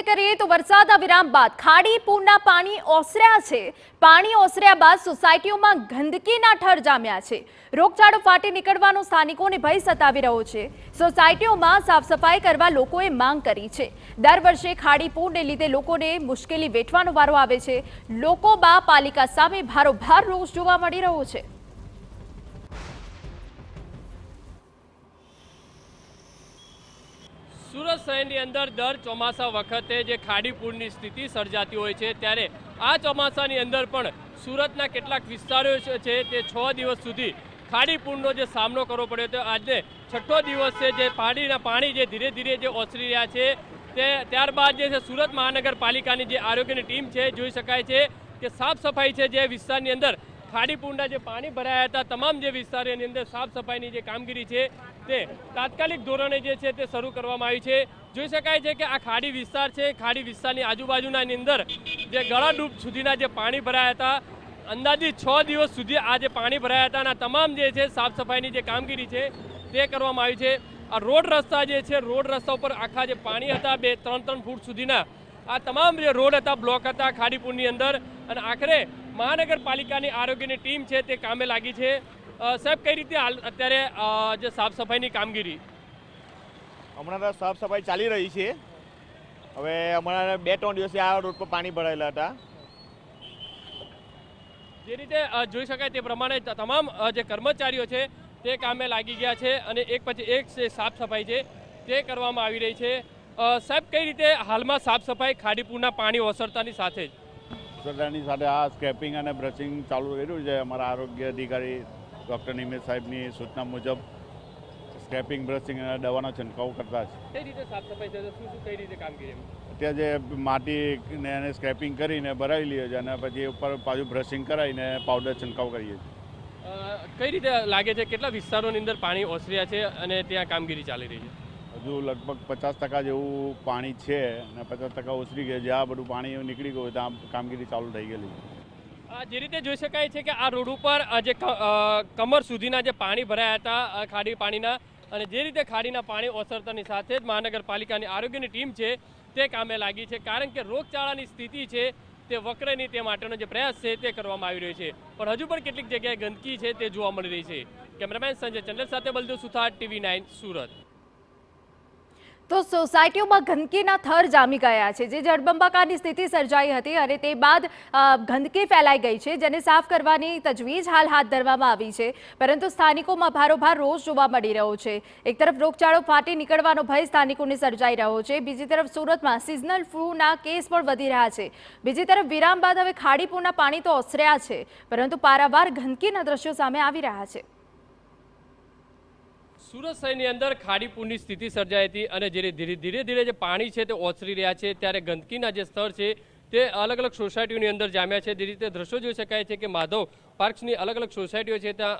કરીએ તો વરસાદના વિરામ બાદ ખાડી પૂરના પાણી ઓસર્યા છે। પાણી ઓસર્યા બાદ સોસાયટીઓમાં ગંદકીના ઠર જામ્યા છે। રોગચાળો ફાટી નીકળવાનો સ્થાનિકોને ભય સતાવી રહ્યો છે। સોસાયટીઓમાં સાફ સફાઈ કરવા લોકોએ માંગ કરી છે। દર વર્ષે ખાડી પૂરને લીધે લોકોને મુશ્કેલી વેઠવાનો વારો આવે છે। લોકોમાં પાલિકા સામે ભારોભાર રોષ જોવા મળી રહ્યો છે। सूरत शहर अंदर दर चौमासा वखते जे खाड़ीपूरनी स्थिति सर्जाती होय छे त्यारे आ चौमासानी अंदर पण सूरतना केटलाक विस्तारो छे ते 6 दिवस सुधी खाड़ीपूरनो जे सामनो करवो पड्यो तो आज छठो दिवस छे जे पाणी जे धीरे धीरे जे ओसरी रह्या छे ते त्यारबाद जे सूरत महानगरपालिकानी जे आरोग्यनी टीम छे जोई शकाय छे के साफ सफाई छे जे विस्तारनी अंदर खाड़ीपूरना जे पाणी भराया था तमाम जे विस्तारोनी अंदर साफ सफाईनी जे कामगीरी छे ते तात्कालिक धोरणे जे छे ते शरू करवामां आवी छे। जोई शकाय छे के आ खाड़ी विस्तार छे। खाड़ी विस्तारनी आजूबाजूनानी अंदर जे गळाडूब सुधीना जे पाणी भराया था अंदाजित 6 दिवस सुधी आ जे पाणी भराया था तमाम जे छे साफ सफाईनी जे कामगीरी छे ते करवामां आवी छे। आ रोड रस्ता जे छे रोड रस्ता पर आखा जे पाणी हता 2-3 फूट सुधीना आ तमाम जे रोड हता ब्लॉक हता खाड़ीपूरनी अंदर अने आखरे महानगरपालिकानी आरोग्यनी टीम छे ते कामे लागी छे। साहेब कई रीते अत्यारे जे साफ सफाईनी कामगीरी हमણાં સાફ સફાઈ ચાલી રહી છે। હવે હમણાં 2-3 દિવસથી આ રોડ પર પાણી ભરાયેલા હતા। જે રીતે જોઈ શકાય તે પ્રમાણે તમામ જે કર્મચારીઓ છે તે કામે લાગી ગયા છે અને એક પછી એક સાફ સફાઈ છે તે કરવામાં આવી રહી છે। સાહેબ કઈ રીતે હાલમાં સાફ સફાઈ ખાડીપૂરના પાણી ઓસરતાની સાથે આ સ્કેપિંગ અને બ્રશિંગ ચાલુ કર્યું છે। અમારા આરોગ્ય અધિકારી ડૉક્ટર નિમેશ સાહેબની સૂચના મુજબ સ્કેપિંગ બ્રશિંગ અને દવાનો છંટકાવ કરતા છે। કઈ રીતે સાફ સફાઈ છે શું કઈ રીતે કામગીરી અત્યારે જે માટીને એને સ્કેપિંગ કરીને ભરાવી લઈએ છીએ અને પછી ઉપર પાછું બ્રશિંગ કરાવીને પાવડર છંટકાવ કરીએ છીએ। કઈ રીતે લાગે છે કેટલા વિસ્તારોની અંદર પાણી ઓસર્યા છે અને ત્યાં કામગીરી ચાલી રહી છે? હજુ લગભગ 50% જેવું પાણી છે અને 50% ઓસરી ગયા। જ્યાં બધું પાણી નીકળી ગયું ત્યાં કામગીરી ચાલુ થઈ ગયેલી છે। જે રીતે જોઈ શકાય છે કે આ રોડ ઉપર જે કમર સુધીના જે પાણી ભરાયા હતા ખાડી પાણીના અને જે રીતે ખાડીના પાણી ઓસરતાની સાથે જ મહાનગરપાલિકાની આરોગ્યની ટીમ છે તે કામે લાગી છે। કારણ કે રોગચાળાની સ્થિતિ છે તે વકરે નહીં તે માટેનો જે પ્રયાસ છે તે કરવામાં આવી રહ્યો છે પણ હજુ પણ કેટલીક જગ્યાએ ગંદકી છે તે જોવા મળી રહી છે। કેમેરામેન સંજય ચંડલ સાથે બલદેવ સુથાર TV9 સુરત। તો સોસાયટીઓમાં ગંદકીના થર જામી ગયા છે। જે જળબંબાકારની સ્થિતિ સર્જાઈ હતી અને તે બાદ ગંદકી ફેલાઈ ગઈ છે જેને સાફ કરવાની તજવીજ હાલ હાથ ધરવામાં આવી છે પરંતુ સ્થાનિકોમાં ભારોભાર રોષ જોવા મળી રહ્યો છે। એક તરફ રોગચાળો ફાટી નીકળવાનો ભય સ્થાનિકોને સર્જાઈ રહ્યો છે બીજી તરફ સુરતમાં સિઝનલ ફ્લૂના કેસ પણ વધી રહ્યા છે। બીજી તરફ વિરામ બાદ હવે ખાડીપૂરના પાણી તો ઓસર્યા છે પરંતુ પારાવાર ગંદકીના દ્રશ્યો સામે આવી રહ્યા છે। सूरत शहर अंदर खाड़ीपूरनी स्थिति सर्जाई थी और धीरे धीरे जो पानी है तो ओसरी रहा है त्यारे गंदकीना जो स्तर है ते अलग अलग सोसायटीओनी अंदर जाम्या है। जे रीते दृश्यो जोई शकाय छे कि माधव पार्क्सनी अलग अलग सोसायटीओ छे त्यां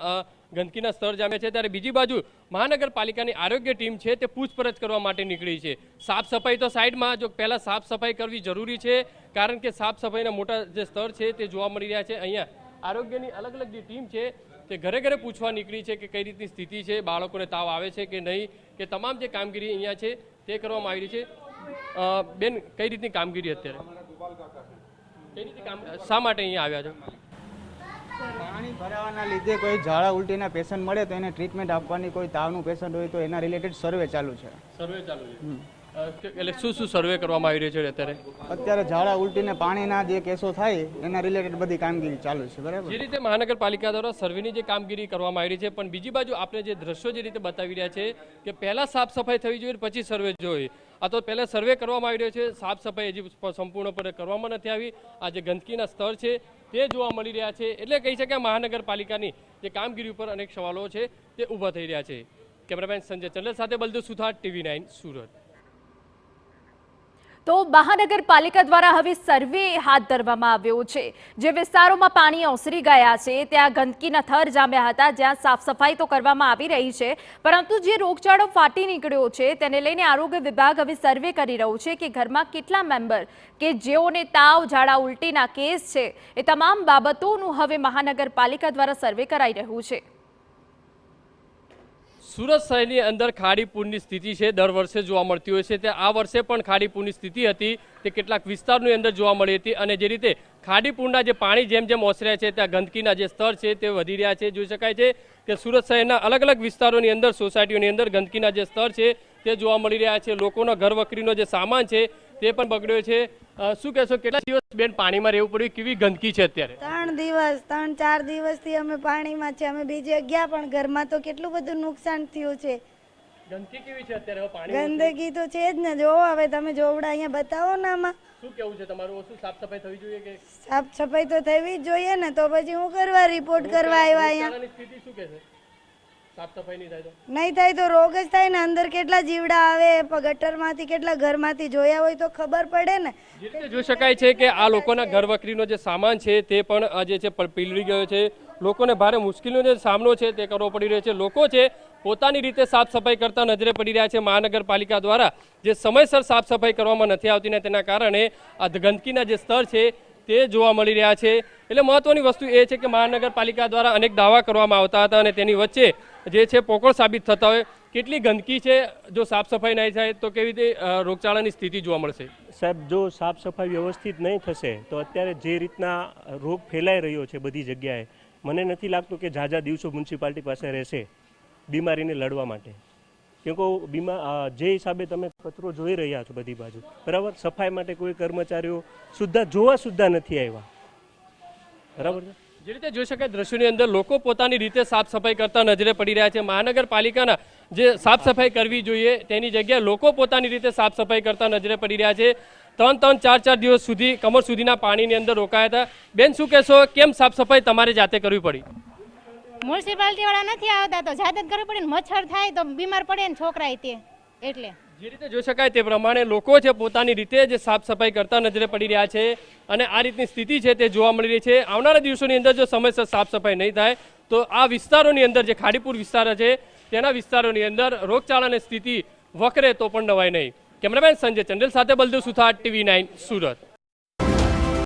गंदकीना स्तर जाम्या छे त्यारे बीजी बाजू महानगरपालिकानी आरोग्य टीम है ते पूछपरछ करवा माटे निकળી છે। साफ सफाई तो साइड में जो पहला साफ सफाई करवी जरूरी है कारण के साफ सफाईना मोटा जे स्तर है ते जोवा मળી રહ્યા છે। अहींया आरोग्यनी अलग अलग जे टीम है ते घरे घरे पूछवा निकली है कि कई रीतनी स्थिति है बाळकोने ताव आवे छे के नहीं के तमाम जे कामगीरी अहींया छे ते करवामां आवी रही छे। बेन कई रीतनी कामगीरी अत्यारे कई रीते काम शा माटे अहींया આવ્યા છો? પાણી ભરાવાના લીધે કોઈ ઝાડા ઉલટીના પેશન્ટ મળે તો એને ટ્રીટમેન્ટ આપવાની કોઈ તાવનું પેશન્ટ હોય તો એના રિલેટેડ સર્વે ચાલુ છે। સર્વે ચાલુ છે એટલે શું શું સર્વે કરવામાં આવી રહ્યો છે અત્યારે ઝાડા ઉલટીને પાણીના જે કેસો થાય એના રિલેટેડ બધી કામગીરી ચાલુ છે। બરાબર જે રીતે મહાનગરપાલિકા દ્વારા સર્વેની જે કામગીરી કરવામાં આવી રહી છે પણ બીજી બાજુ આપણે જે દ્રશ્યો જે રીતે બતાવી રહ્યા છે કે પહેલા સાફ સફાઈ થવી જોઈએ પછી સર્વે જોઈએ। આ તો પહેલા સર્વે કરવામાં આવી રહ્યો છે સાફ સફાઈ હજી સંપૂર્ણપણે કરવામાં નથી આવી। આ જે ગંદકીના સ્તર છે તે જોવા મળી રહ્યા છે એટલે કહી શકાય મહાનગરપાલિકાની જે કામગીરી ઉપર અનેક સવાલો છે તે ઊભા થઈ રહ્યા છે। કેમેરામેન સંજય ચંડલ સાથે બલદેવ સુથાર TV9 સુરત। તો મહાનગરપાલિકા દ્વારા હવે સર્વે હાથ ધરવામાં આવ્યો છે। જે વિસ્તારોમાં પાણી ઓસરી ગયા છે ત્યાં ગંદકીના થર જામ્યા હતા જ્યાં સાફ સફાઈ તો કરવામાં આવી રહી છે પરંતુ જે રોગચાળો ફાટી નીકળ્યો છે તેને લઈને આરોગ્ય વિભાગ હવે સર્વે કરી રહ્યું છે કે ઘરમાં કેટલા મેમ્બર કે જેઓને તાવ ઝાડા ઉલટીના કેસ છે એ તમામ બાબતોનું હવે મહાનગરપાલિકા દ્વારા સર્વે કરાઈ રહ્યું છે। સુરત શહેરની અંદર ખાડીપૂરની સ્થિતિ છે દર વર્ષે જોવા મળતી હોય છે તે આ વર્ષે પણ ખાડીપૂરની સ્થિતિ હતી તે કેટલાક વિસ્તારની અંદર જોવા મળી હતી અને જે રીતે ખાડીપૂરના જે પાણી જેમ જેમ ઓસર્યા છે ત્યાં ગંદકીના જે સ્તર છે તે વધી રહ્યા છે જોઈ શકાય છે કે સુરત શહેરના અલગ અલગ વિસ્તારોની અંદર સોસાયટીઓની અંદર ગંદકીના જે સ્તર છે તે જોવા મળી રહ્યા છે લોકોનો ઘર વકરીનો જે સામાન છે તે પણ બગડ્યો છે શું કહેશો કેટલા દિવસ બેન પાણીમાં રહેવું પડ્યું કેવી ગંદકી છે અત્યારે 3-4 દિવસથી અમે પાણીમાં છે અમે બીજે ગયા પણ ઘરમાં તો કેટલું બધું નુકસાન થયું છે ગંદકી કેવી છે અત્યારે હવે પાણી ગંદકી તો છે જ ને જો હવે તમે જોવડા અહીંયા બતાવો ને આમાં શું કેવું છે તમારું શું સાફ સફાઈ થવી જોઈએ કે સાફ સફાઈ તો થવી જ જોઈએ ને તો પછી હું કરવા રિપોર્ટ કરવા આવ્યા અહીંયા રોગચાળાની સ્થિતિ શું કહે છે સાફ સફાઈ નહીં થાય તો નહીં થાય તો રોગ જ થાય ને અંદર કેટલા જીવડા આવે ગટરમાંથી કેટલા ઘરમાંથી જોયા હોય તો ખબર પડે ને જે રીતે જોઈ શકાય છે કે આ લોકોના ઘર વકરીનો જે સામાન છે તે પણ જે છે પીલળી ગયો છે લોકોને ભારે મુશ્કેલીનો જે સામનો છે તે કરવો પડી રહ્યો છે લોકો છે પોતાની રીતે સાફ સફાઈ કરતા નજરે પડી રહ્યા છે મહાનગરપાલિકા દ્વારા જે સમયસર સાફ સફાઈ કરવામાં નથી આવતી ને તેના કારણે આ ગંદકીના જે સ્તર છે તે જોવા મળી રહ્યા છે એટલે મહત્વની વસ્તુ એ છે કે મહાનગરપાલિકા દ્વારા અનેક દાવા કરવામાં આવતા હતા અને તેની વચ્ચે જે છે પોકળ સાબિત થતા હોય કેટલી ગંદકી છે જો સાફ સફાઈ નહીં થાય તો કેવી રીતે રોગચાળાની સ્થિતિ જોવા મળશે સાહેબ જો સાફ સફાઈ વ્યવસ્થિત નહીં થશે તો અત્યારે જે રીતના રોગ ફેલાઈ રહ્યો છે બધી જગ્યાએ મને નથી લાગતું કે ઝાઝા દિવસો મ્યુનિસિપાલિટી પાસે રહેશે બીમારીને લડવા માટે કેમકે જે હિસાબે તમે કચરો જોઈ રહ્યા છો બધી બાજુ બરાબર સફાઈ માટે કોઈ કર્મચારીઓ જોવા સુદ્ધા નથી આવ્યા બરાબર છે જે રીતે જોઈ શકાય દ્રશ્યોની અંદર લોકો પોતાની રીતે સાફ સફાઈ કરતા નજરે પડી રહ્યા છે મહાનગરપાલિકાના જે સાફ સફાઈ કરવી જોઈએ તેની જગ્યાએ લોકો પોતાની રીતે સાફ સફાઈ કરતા નજરે પડી રહ્યા છે 3-4 દિવસ સુધી કમર સુધીના પાણીની અંદર રોકાયા હતા બેન શું કહેશો કેમ સાફ સફાઈ તમારે જાતે કરવી પડી મ્યુનિસિપાલિટી વાળા નથી આવતા તો જાતે જ કરવી પડે ને મચ્છર થાય તો બીમાર પડે ને છોકરા તે એટલે જે રીતે જોઈ શકાય તે પ્રમાણે લોકો છે પોતાની રીતે જે સાફ સફાઈ કરતા નજરે પડી રહ્યા છે અને આ રીતની સ્થિતિ છે તે જોવા મળી રહી છે આવનારા દિવસોની અંદર જો સમયસર સાફ સફાઈ નહીં થાય તો આ વિસ્તારોની અંદર જે ખાડીપુર વિસ્તાર છે તેના વિસ્તારોની અંદર રોગચાળાની સ્થિતિ વકરે તો પણ નવાય નહીં કેમેરામેન સંજય ચંડેલ સાથે બલદેવ સુથાર TV9 સુરત